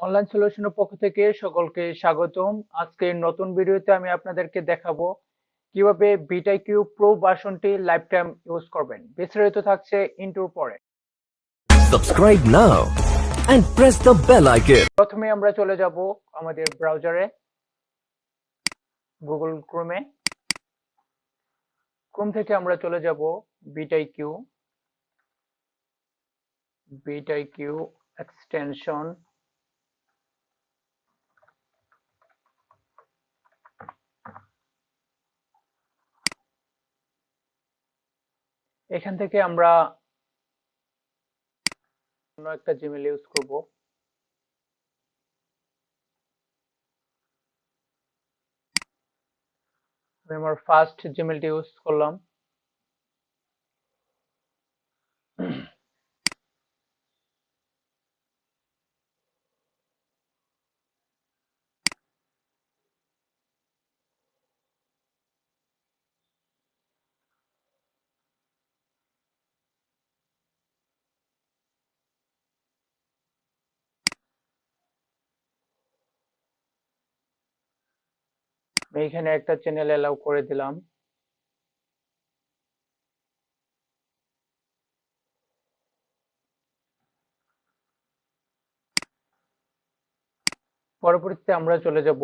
Online সলিউশনের পক্ষ থেকে সকলকে স্বাগতম। আজকের নতুন ভিডিওতে আমি আপনাদেরকে দেখাবো কিভাবে VidIQ প্রো ভার্সনটি লাইফ টাইম ইউজ করবেন। বিস্তারিত থাকছে ইন্ট্রোর পরে। Subscribe now and press the bell icon. প্রথমে আমরা চলে যাব আমাদের ব্রাউজারে, গুগল ক্রোমে। ক্রোম থেকে আমরা চলে যাব VidIQ এক্সটেনশন। এখান থেকে আমরা অন্য একটা জিমেল ইউজ করব। আমি আমার ফার্স্ট জিমেলটি ইউজ করলাম। আমি এখানে একটা চ্যানেল অ্যালাউ করে দিলাম। পরবর্তীতে আমরা চলে যাব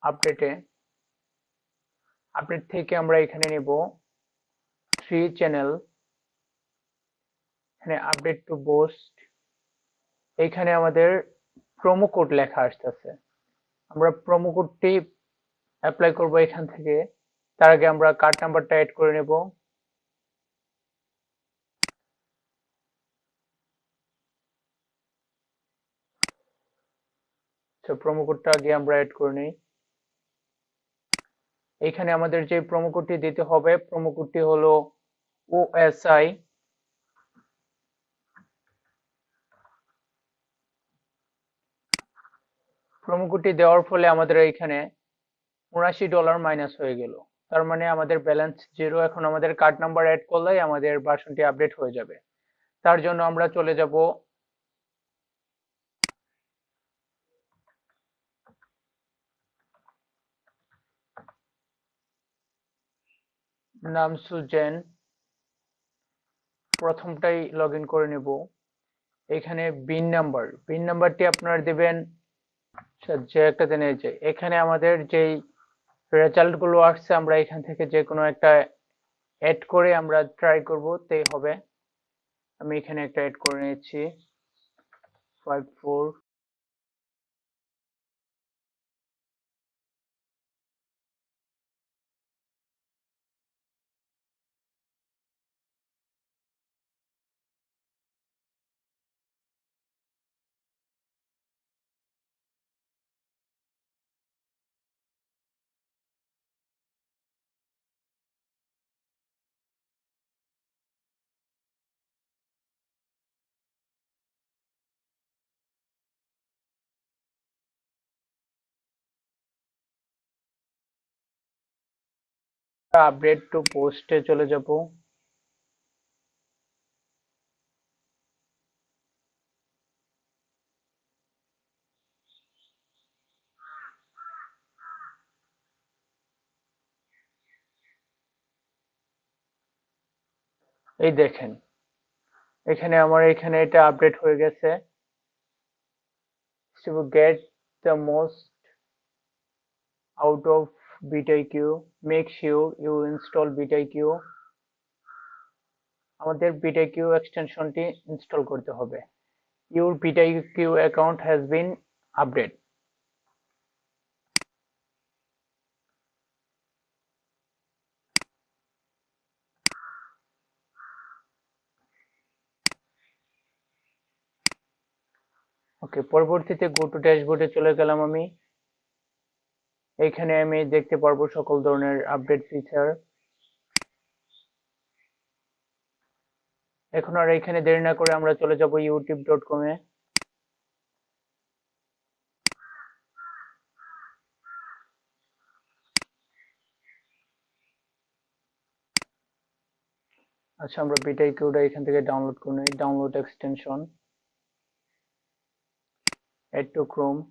আপডেটে। আপডেট থেকে আমরা এখানে নেব 3 চ্যানেল। এখানে আপডেট টু বুস্ট, এখানে আমাদের প্রোমো কোড লেখা আসতেছে। আমরা প্রোমো কোডটি অ্যাপ্লাই করব এখান থেকে। তার আগে আমরা কার্ড নাম্বারটা অ্যাড করে নেব। প্রোমো কোডটা আগে আমরা অ্যাড করে নিই। এখানে আমাদের যে প্রোমো কোডটি দিতে হবে, প্রোমো কোডটি হলো OSI। প্রোমো কোডটি দেওয়ার ফলে আমাদের এখানে $79 মাইনাস হয়ে গেল। তার মানে আমাদের ব্যালেন্স জিরো। এখন আমাদের কার্ড নাম্বার অ্যাড করলেই আমাদের ভার্সনটি আপডেট হয়ে যাবে। তার জন্য আমরা চলে যাব নাম সুজেন, প্রথমটাই লগ ইন করে নেব। এখানে বিন নাম্বারটি আপনারা দেবেন যে একটা দেন। এই যে এখানে আমাদের যেই রেজাল্ট গুলো আসছে, আমরা এখান থেকে যে কোনো একটা অ্যাড করে আমরা ট্রাই করব, তাই হবে। আমি এখানে একটা অ্যাড করে নিয়েছি 54। আপডেট টু পোস্টে চলে যাব। এই দেখেন এখানে এখানে এটা আপডেট হয়ে গেছে। to get the most out of VidIQ, make sure you install VidIQ। আমাদের VidIQ এক্সটেনশনটি ইনস্টল করতে হবে। Your VidIQ account has been updated। ওকে, পরবর্তীতে গো টু ড্যাশবোর্ডে চলে গেলাম আমি। এখানে আমি দেখতে পারবো সকল ধরনের আপডেট ফিচার। এখন আর এখানে দেরি না করে আমরা চলে যাব youtube.com এ। আচ্ছা, আমরা VidIQটা এখান থেকে ডাউনলোড করে নিই, download extension. add to Chrome,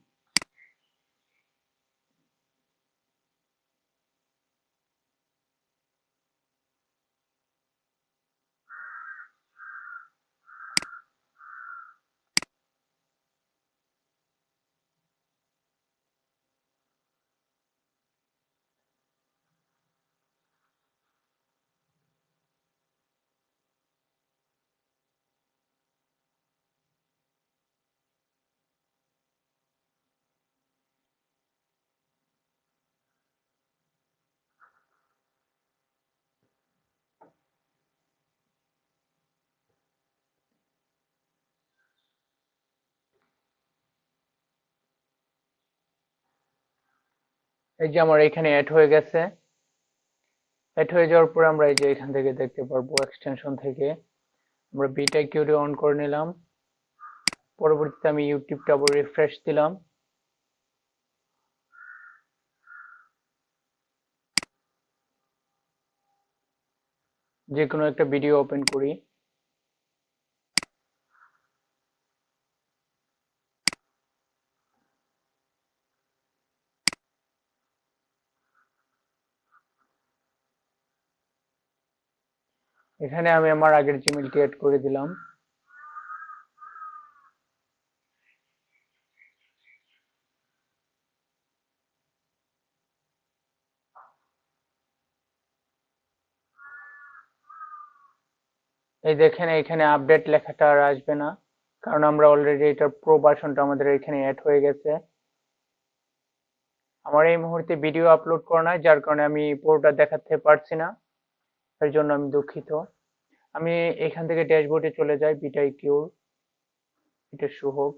এই যে আমার এখানে অ্যাড হয়ে গেছে। অ্যাড হয়ে যাওয়ার পর আমরা এই যে এখান থেকে দেখতে পারবো এক্সটেনশন থেকে আমরা VidIQ অন করে নিলাম। পরবর্তীতে আমি ইউটিউবটা আবার রিফ্রেশ দিলাম। যে কোনো একটা ভিডিও ওপেন করি। এখানে আমি আমার আগের জিমেলটি অ্যাড করে দিলাম। এই দেখেন এখানে আপডেট লেখাটা আর আসবে না, কারণ আমরা অলরেডি এটার প্রো ভার্সনটা আমাদের এখানে অ্যাড হয়ে গেছে। আমার এই মুহূর্তে ভিডিও আপলোড করা নাই, যার কারণে আমি পুরোটা দেখাতে পারছি না, এর জন্য আমি দুঃখিত। আমি এখান থেকে ড্যাশবোর্ডে চলে যাই, VidIQ এটা শো হোক।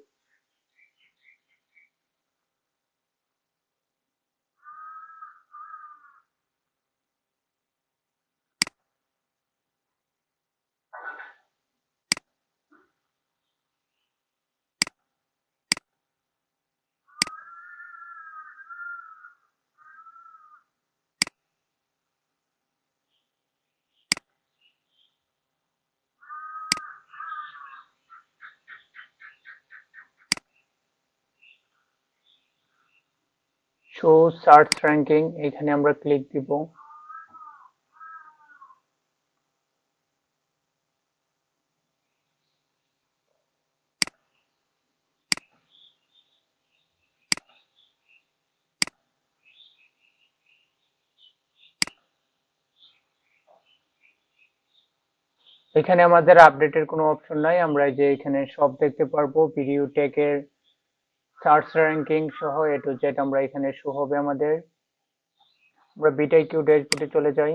শো সার্চ র্যাঙ্কিং, এখানে আমরা ক্লিক দিব। এখানে আমাদের আপডেটের কোনো অপশন নাই, আমরা এই যে এখানে সব দেখতে পারবো, ভিডিও ট্যাগের সার্চ র্যাঙ্কিং সহ A to Z আমরা এখানে শো হবে আমাদের। আমরা VidIQ ড্যাশবোর্ডে চলে যাই।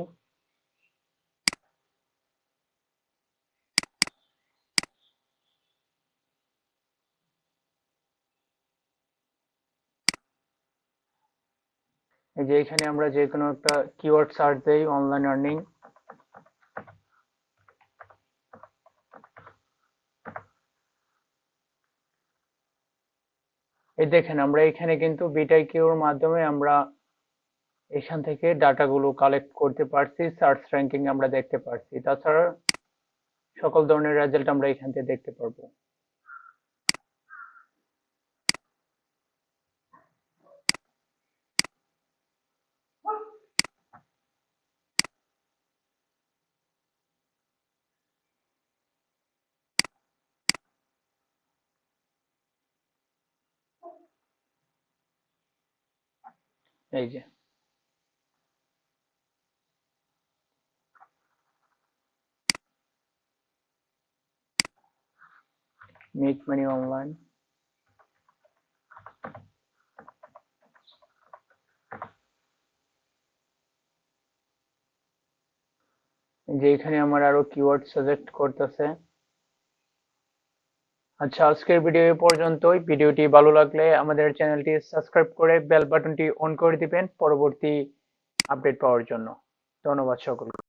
এই যে এখানে আমরা যে কোনো একটা কিওয়ার্ড সার্চ দেই, অনলাইন আর্নিং। এই দেখেন আমরা এখানে কিন্তু VidIQ এর মাধ্যমে আমরা এখান থেকে ডাটাগুলো কালেক্ট করতে পারছি, সার্চ র্যাঙ্কিং আমরা দেখতে পারছি, তাছাড়া সকল ধরনের রেজাল্ট আমরা এখান থেকে দেখতে পারবো। এই যে মেক মানি অনলাইন, যে এখানে আমার আরো কিওয়ার্ড সাজেস্ট করতেছে। আচ্ছা, আজকের ভিডিও এ পর্যন্তই। ভিডিওটি ভালো লাগলে আমাদের চ্যানেলটি সাবস্ক্রাইব করে বেল বাটনটি অন করে দিবেন পরবর্তী আপডেট পাওয়ার জন্য। ধন্যবাদ সকলকে।